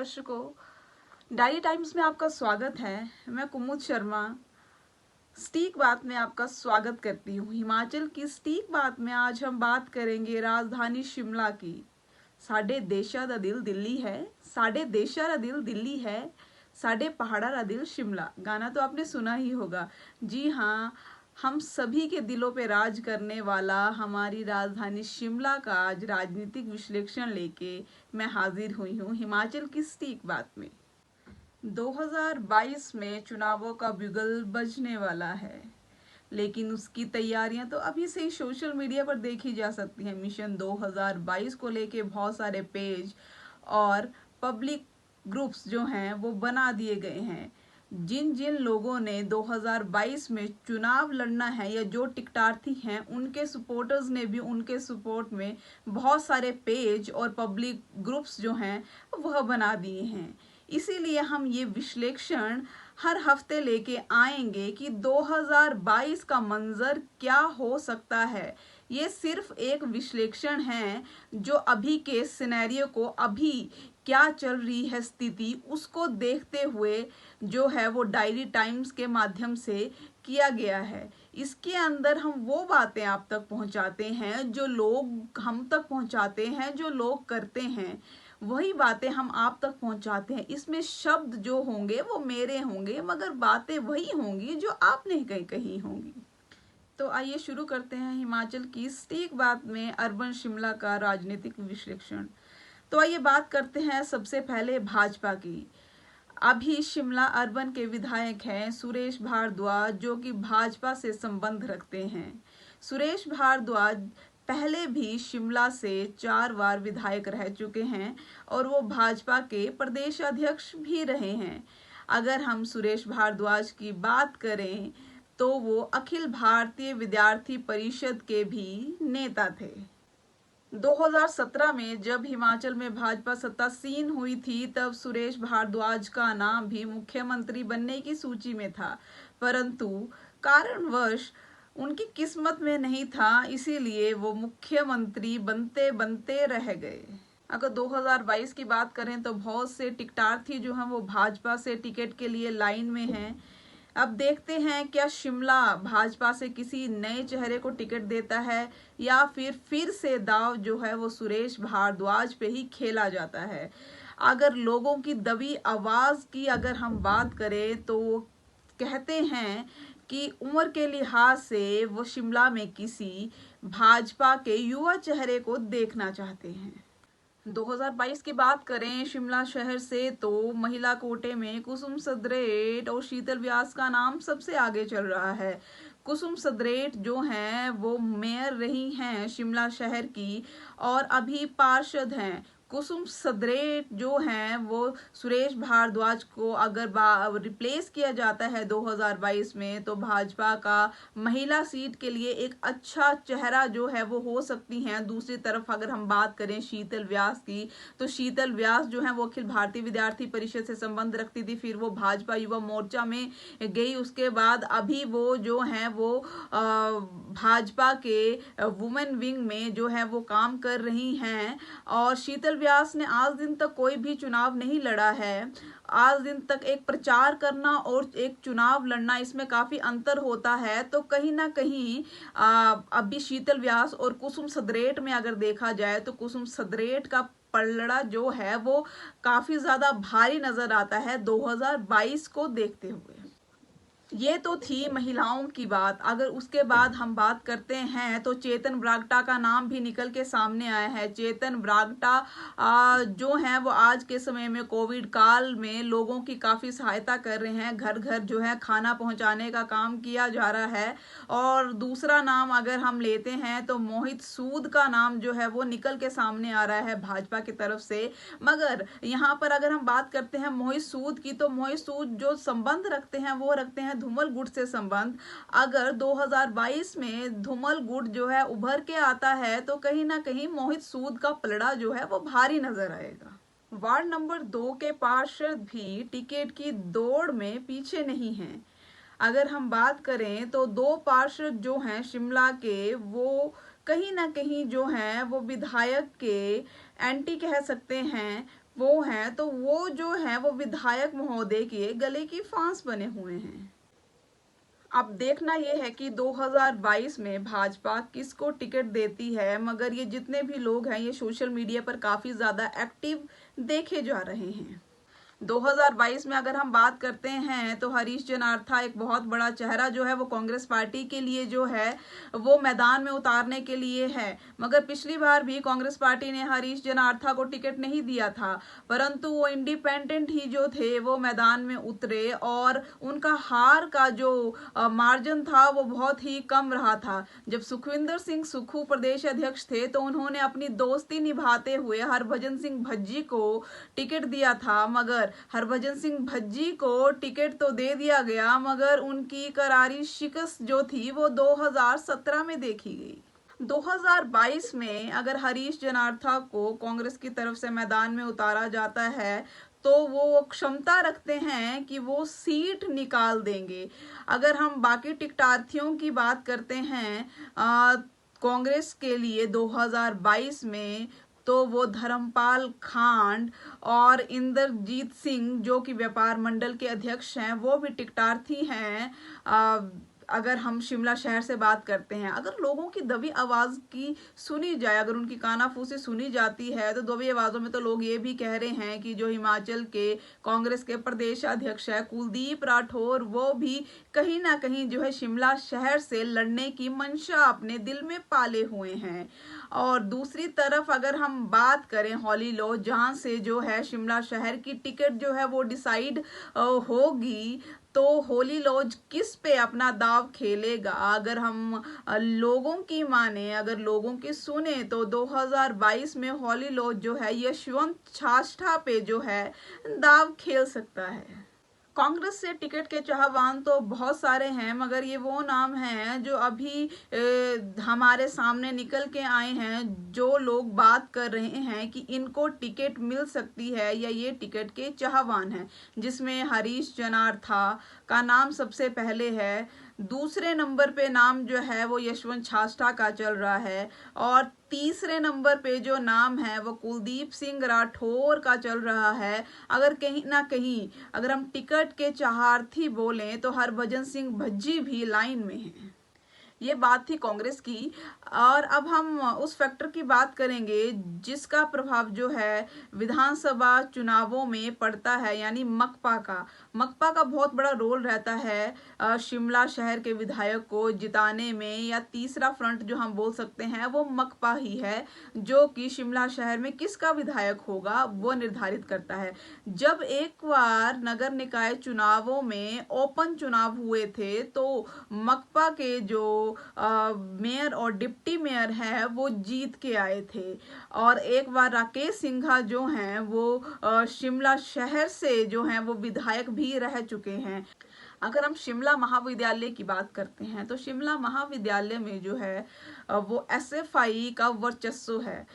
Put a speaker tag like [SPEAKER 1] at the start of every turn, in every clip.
[SPEAKER 1] दर्शकों, diary times में आपका स्वागत है। मैं कुमुद शर्मा सटीक बात में आपका स्वागत करती हूँ। हिमाचल की सटीक बात में आज हम बात करेंगे राजधानी शिमला की। साडे देशा दा दिल दिल्ली है, साडे देशा दा दिल दिल्ली है, साडे पहाड़ा दा दिल शिमला। गाना तो आपने सुना ही होगा। जी हाँ, हम सभी के दिलों पे राज करने वाला हमारी राजधानी शिमला का आज राजनीतिक विश्लेषण लेके मैं हाजिर हुई हूँ हिमाचल की सटीक बात में। 2022 में चुनावों का बिगुल बजने वाला है, लेकिन उसकी तैयारियां तो अभी से ही सोशल मीडिया पर देखी जा सकती हैं। मिशन 2022 को लेके बहुत सारे पेज और पब्लिक ग्रुप्स जो हैं वो बना दिए गए हैं। जिन जिन लोगों ने 2022 में चुनाव लड़ना है या जो टिकटार्थी हैं उनके सपोर्टर्स ने भी उनके सपोर्ट में बहुत सारे पेज और पब्लिक ग्रुप्स जो हैं वह बना दिए हैं। इसीलिए हम ये विश्लेषण हर हफ्ते लेके आएंगे कि 2022 का मंजर क्या हो सकता है। ये सिर्फ एक विश्लेषण है जो अभी के सिनेरियो को, अभी क्या चल रही है स्थिति, उसको देखते हुए जो है वो डायरी टाइम्स के माध्यम से किया गया है। इसके अंदर हम वो बातें आप तक पहुंचाते हैं जो लोग हम तक पहुंचाते हैं, जो लोग करते हैं वही बातें हम आप तक पहुंचाते हैं। इसमें शब्द जो होंगे वो मेरे होंगे, मगर बातें वही होंगी जो आपने कहीं कही होंगी। तो आइए शुरू करते हैं हिमाचल की सटीक बात में अर्बन शिमला का राजनीतिक विश्लेषण। तो आइए बात करते हैं सबसे पहले भाजपा की। अभी शिमला अर्बन के विधायक हैं सुरेश भारद्वाज, जो कि भाजपा से संबंध रखते हैं। सुरेश भारद्वाज पहले भी शिमला से 4 बार विधायक रह चुके हैं और वो भाजपा के प्रदेश अध्यक्ष भी रहे हैं। अगर हम सुरेश भारद्वाज की बात करें तो वो अखिल भारतीय विद्यार्थी परिषद के भी नेता थे। 2017 में जब हिमाचल में भाजपा सत्तासीन हुई थी तब सुरेश भारद्वाज का नाम भी मुख्यमंत्री बनने की सूची में था, परंतु कारणवश उनकी किस्मत में नहीं था, इसीलिए वो मुख्यमंत्री बनते बनते रह गए। अगर 2022 की बात करें तो बहुत से टिकटार्थी जो हैं वो भाजपा से टिकट के लिए लाइन में हैं। अब देखते हैं क्या शिमला भाजपा से किसी नए चेहरे को टिकट देता है या फिर से दाव जो है वो सुरेश भारद्वाज पे ही खेला जाता है। अगर लोगों की दबी आवाज की अगर हम बात करें तो वो कहते हैं कि उम्र के लिहाज से वो शिमला में किसी भाजपा के युवा चेहरे को देखना चाहते हैं। 2022 की बात करें शिमला शहर से तो महिला कोटे में कुसुम सदरेट और शीतल व्यास का नाम सबसे आगे चल रहा है। कुसुम सदरेट जो हैं वो मेयर रही हैं शिमला शहर की और अभी पार्षद हैं। कुसुम सदरेट जो हैं वो सुरेश भारद्वाज को अगर रिप्लेस किया जाता है 2022 में तो भाजपा का महिला सीट के लिए एक अच्छा चेहरा जो है वो हो सकती हैं। दूसरी तरफ अगर हम बात करें शीतल व्यास की तो शीतल व्यास जो है वो अखिल भारतीय विद्यार्थी परिषद से संबंध रखती थी, फिर वो भाजपा युवा मोर्चा में गई, उसके बाद अभी वो जो है वो भाजपा के वुमेन विंग में जो है वो काम कर रही हैं। और शीतल व्यास ने आज दिन तक कोई भी चुनाव नहीं लड़ा है। आज दिन तक एक प्रचार करना और एक चुनाव लड़ना इसमें काफी अंतर होता है। तो कहीं ना कहीं अभी शीतल व्यास और कुसुम सदरेट में अगर देखा जाए तो कुसुम सदरेट का पलड़ा जो है वो काफी ज्यादा भारी नजर आता है 2022 को देखते हुए। ये तो थी महिलाओं की बात। अगर उसके बाद हम बात करते हैं तो चेतन ब्रागटा का नाम भी निकल के सामने आया है। चेतन ब्रागटा जो हैं वो आज के समय में कोविड काल में लोगों की काफ़ी सहायता कर रहे हैं। घर घर जो है खाना पहुंचाने का काम किया जा रहा है। और दूसरा नाम अगर हम लेते हैं तो मोहित सूद का नाम जो है वो निकल के सामने आ रहा है भाजपा की तरफ से। मगर यहाँ पर अगर हम बात करते हैं मोहित सूद की तो मोहित सूद जो संबंध रखते हैं वो रखते हैं धूमल गुट से संबंध। अगर 2022 में धूमल गुट जो है उभर के आता है तो कहीं ना कहीं मोहित सूद का पलड़ा जो है वो भारी नजर आएगा। वार्ड नंबर 2 के पार्षद भी टिकट की दौड़ में पीछे नहीं हैं। अगर हम बात करें तो 2 पार्षद जो हैं शिमला के वो कहीं ना कहीं जो हैं वो विधायक के एंटी कह सकते हैं। वो हैं, तो वो जो है वो विधायक महोदय के गले की फांस बने हुए हैं। अब देखना ये है कि 2022 में भाजपा किसको टिकट देती है, मगर ये जितने भी लोग हैं ये सोशल मीडिया पर काफी ज्यादा एक्टिव देखे जा रहे हैं। 2022 में अगर हम बात करते हैं तो हरीश जनार्था एक बहुत बड़ा चेहरा जो है वो कांग्रेस पार्टी के लिए जो है वो मैदान में उतारने के लिए है। मगर पिछली बार भी कांग्रेस पार्टी ने हरीश जनार्था को टिकट नहीं दिया था, परंतु वो इंडिपेंडेंट ही जो थे वो मैदान में उतरे और उनका हार का जो मार्जिन था वो बहुत ही कम रहा था। जब सुखविंदर सिंह सुक्खू प्रदेश अध्यक्ष थे तो उन्होंने अपनी दोस्ती निभाते हुए हरभजन सिंह भज्जी को टिकट दिया था, मगर हरभजन सिंह भज्जी को टिकट तो दे दिया गया मगर उनकी करारी शिकस्त जो थी वो 2017 में देखी गई। 2022 में अगर हरीश जनार्था को कांग्रेस की तरफ से मैदान में उतारा जाता है तो वो क्षमता रखते हैं कि वो सीट निकाल देंगे। अगर हम बाकी टिकटार्थियों की बात करते हैं कांग्रेस के लिए 2022 में, तो वो धर्मपाल खांड और इंद्रजीत सिंह जो कि व्यापार मंडल के अध्यक्ष हैं वो भी टिकटार्थी हैं। अगर हम शिमला शहर से बात करते हैं, अगर लोगों की दबी आवाज की सुनी जाए, अगर उनकी कानाफूसी सुनी जाती है तो दबी आवाजों में तो लोग ये भी कह रहे हैं कि जो हिमाचल के कांग्रेस के प्रदेश अध्यक्ष है कुलदीप राठौर, वो भी कहीं ना कहीं जो है शिमला शहर से लड़ने की मंशा अपने दिल में पाले हुए हैं। और दूसरी तरफ अगर हम बात करें हॉली लॉज, जहां से जो है शिमला शहर की टिकट जो है वो डिसाइड होगी, तो होली लॉज किस पे अपना दाव खेलेगा। अगर हम लोगों की माने, अगर लोगों की सुने तो 2022 में होली लॉज जो है यशवंत छाष्टा पे जो है दाव खेल सकता है। कांग्रेस से टिकट के चाहवान तो बहुत सारे हैं, मगर ये वो नाम हैं जो अभी हमारे सामने निकल के आए हैं, जो लोग बात कर रहे हैं कि इनको टिकट मिल सकती है या ये टिकट के चाहवान हैं, जिसमें हरीश जनार्था का नाम सबसे पहले है। दूसरे नंबर पे नाम जो है वो यशवंत छाष्टा का चल रहा है और तीसरे नंबर पे जो नाम है वो कुलदीप सिंह राठौर का चल रहा है। अगर कहीं ना कहीं अगर हम टिकट के चाहार्थी बोलें तो हरभजन सिंह भज्जी भी लाइन में हैं। ये बात थी कांग्रेस की। और अब हम उस फैक्टर की बात करेंगे जिसका प्रभाव जो है विधानसभा चुनावों में पड़ता है, यानी मकपा का। मकपा का बहुत बड़ा रोल रहता है शिमला शहर के विधायक को जिताने में, या तीसरा फ्रंट जो हम बोल सकते हैं वो मकपा ही है, जो कि शिमला शहर में किसका विधायक होगा वो निर्धारित करता है। जब एक बार नगर निकाय चुनावों में ओपन चुनाव हुए थे तो मकपा के जो मेयर और डिप्टी मेयर है वो जीत के आए थे, और एक बार राकेश सिंघा जो हैं वो शिमला शहर से जो हैं वो विधायक भी रह चुके हैं। अगर हम शिमला महाविद्यालय की बात करते हैं तो शिमला महाविद्यालय में जो है वो एसएफआई का वर्चस्व है।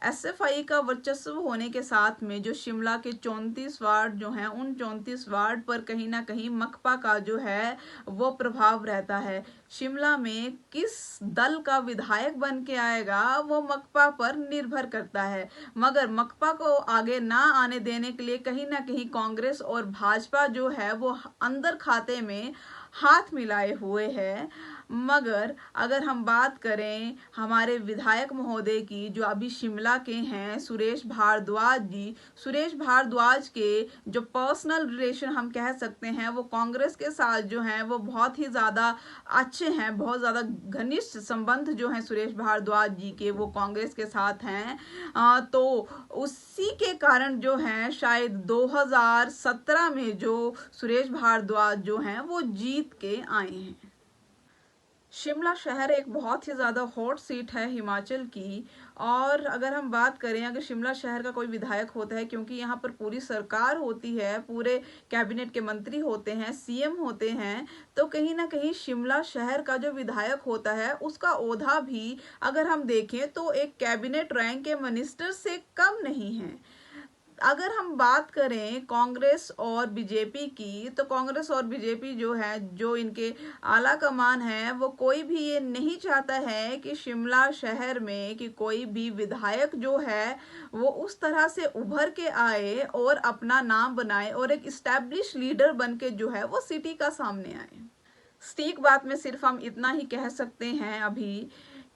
[SPEAKER 1] एसएफआई का वर्चस्व होने के साथ में जो शिमला के 34 वार्ड जो हैं उन 34 वार्ड पर कहीं ना कहीं मकपा का जो है वो प्रभाव रहता है। शिमला में किस दल का विधायक बन के आएगा वो मकपा पर निर्भर करता है, मगर मकपा को आगे ना आने देने के लिए कहीं ना कहीं कांग्रेस और भाजपा जो है वो अंदर खाते में हाथ मिलाए हुए हैं। मगर अगर हम बात करें हमारे विधायक महोदय की जो अभी शिमला के हैं सुरेश भारद्वाज जी, सुरेश भारद्वाज के जो पर्सनल रिलेशन हम कह सकते हैं वो कांग्रेस के साथ जो हैं वो बहुत ही ज़्यादा अच्छे हैं, बहुत ज़्यादा घनिष्ठ संबंध जो हैं सुरेश भारद्वाज जी के वो कांग्रेस के साथ हैं। तो उसी के कारण जो हैं शायद 2017 में जो सुरेश भारद्वाज जो हैं वो जीत के आए हैं। शिमला शहर एक बहुत ही ज़्यादा हॉट सीट है हिमाचल की, और अगर हम बात करें अगर शिमला शहर का कोई विधायक होता है, क्योंकि यहाँ पर पूरी सरकार होती है, पूरे कैबिनेट के मंत्री होते हैं, सीएम होते हैं, तो कहीं ना कहीं शिमला शहर का जो विधायक होता है उसका ओहदा भी अगर हम देखें तो एक कैबिनेट रैंक के मिनिस्टर से कम नहीं है। अगर हम बात करें कांग्रेस और बीजेपी की, तो कांग्रेस और बीजेपी जो है, जो इनके आला कमान है, वो कोई भी ये नहीं चाहता है कि शिमला शहर में कि कोई भी विधायक जो है वो उस तरह से उभर के आए और अपना नाम बनाए और एक इस्टेब्लिश लीडर बन के जो है वो सिटी का सामने आए। स्टीक बात में सिर्फ हम इतना ही कह सकते हैं अभी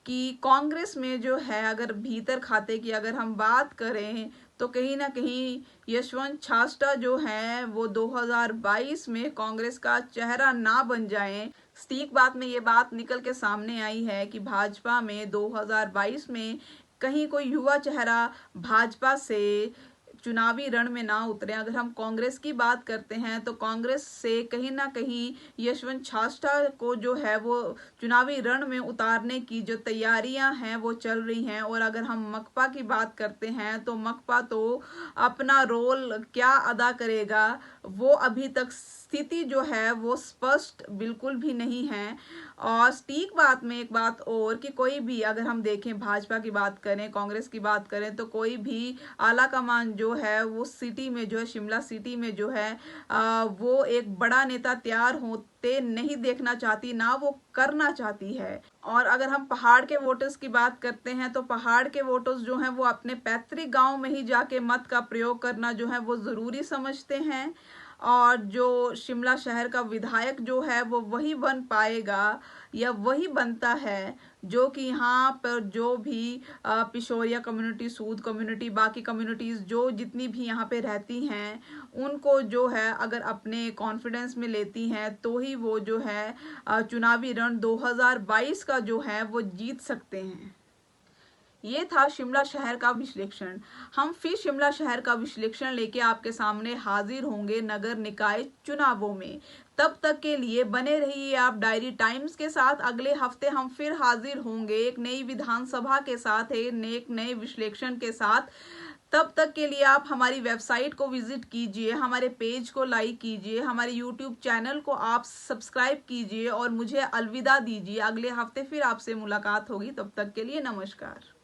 [SPEAKER 1] कि कांग्रेस में जो है, अगर भीतर खाते की अगर हम बात करें, तो कहीं ना कहीं यशवंत छाजटा जो है वो 2022 में कांग्रेस का चेहरा ना बन जाएं। स्टीक बात में ये बात निकल के सामने आई है कि भाजपा में 2022 में कहीं कोई युवा चेहरा भाजपा से चुनावी रण में ना उतरे। अगर हम कांग्रेस की बात करते हैं तो कांग्रेस से कहीं ना कहीं यशवंत छाजटा को जो है वो चुनावी रण में उतारने की जो तैयारियां हैं वो चल रही हैं। और अगर हम मकपा की बात करते हैं तो मकपा तो अपना रोल क्या अदा करेगा वो अभी तक स्थिति जो है वो स्पष्ट बिल्कुल भी नहीं है। और स्टीक बात में एक बात और कि कोई भी, अगर हम देखें भाजपा की बात करें, कांग्रेस की बात करें, तो कोई भी आला कमान जो है वो सिटी में जो है, शिमला सिटी में जो है वो एक बड़ा नेता तैयार होते नहीं देखना चाहती, ना वो करना चाहती है। और अगर हम पहाड़ के वोटर्स की बात करते हैं तो पहाड़ के वोटर्स जो हैं वो अपने पैतृक गांव में ही जाके मत का प्रयोग करना जो है वो ज़रूरी समझते हैं। और जो शिमला शहर का विधायक जो है वो वही बन पाएगा या वही बनता है जो कि यहाँ पर जो भी पिशोरिया कम्युनिटी, सूद कम्युनिटी, बाकी कम्युनिटीज़ जो जितनी भी यहाँ पे रहती हैं, उनको जो है अगर अपने कॉन्फिडेंस में लेती हैं तो ही वो जो है चुनावी रण 2022 का जो है वो जीत सकते हैं। ये था शिमला शहर का विश्लेषण। हम फिर शिमला शहर का विश्लेषण लेके आपके सामने हाजिर होंगे नगर निकाय चुनावों में। तब तक के लिए बने रहिए आप डायरी टाइम्स के साथ। अगले हफ्ते हम फिर हाजिर होंगे एक नई विधानसभा के साथ, एक नए विश्लेषण के साथ। तब तक के लिए आप हमारी वेबसाइट को विजिट कीजिए, हमारे पेज को लाइक कीजिए, हमारे यूट्यूब चैनल को आप सब्सक्राइब कीजिए और मुझे अलविदा दीजिए। अगले हफ्ते फिर आपसे मुलाकात होगी। तब तक के लिए नमस्कार।